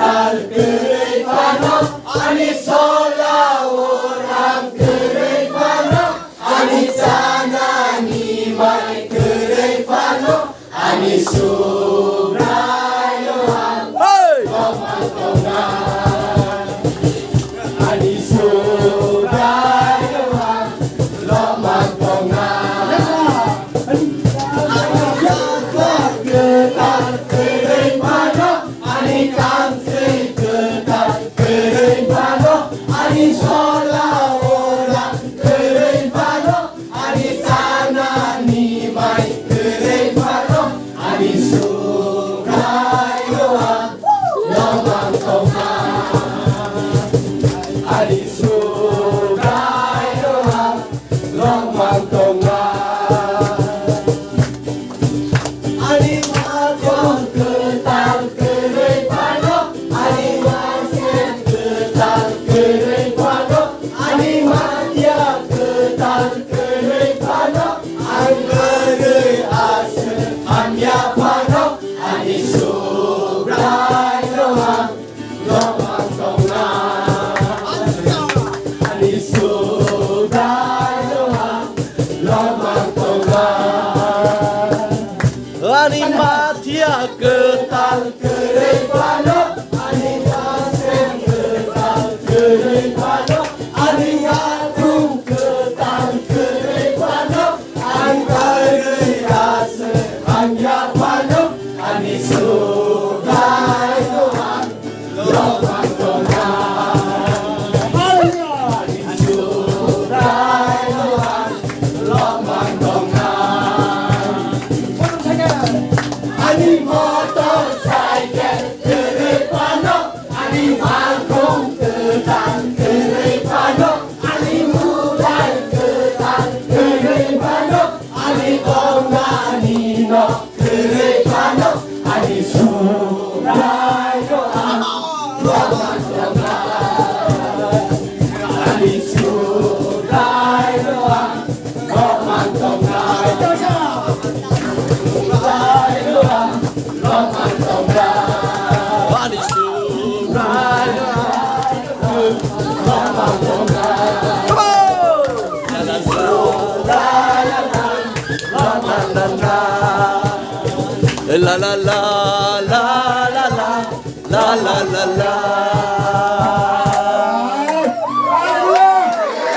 tal kereifano, ani sola orang kereifano, ani sana ni mai kereifano, ani subrayo ang lomatongan, ani subrayo ang lomatongan. Ani matia ketal Kereifano, ani wasen ketal kereifano, ani agung ketal kereifano, ani kerease anyapano, ani sugai doang lomang tongan, ani sugai doang lomang tongan, ani motorcycle kereifano, ani mangkung ketal kereifano, ani mulai ketal kereifano, ani tonganino kereifano, ani surai doang lomang tongan, ani surai doang lomang tongan, surai doang lomang tongan, Ani surai lomang tongan. Come on! La la la la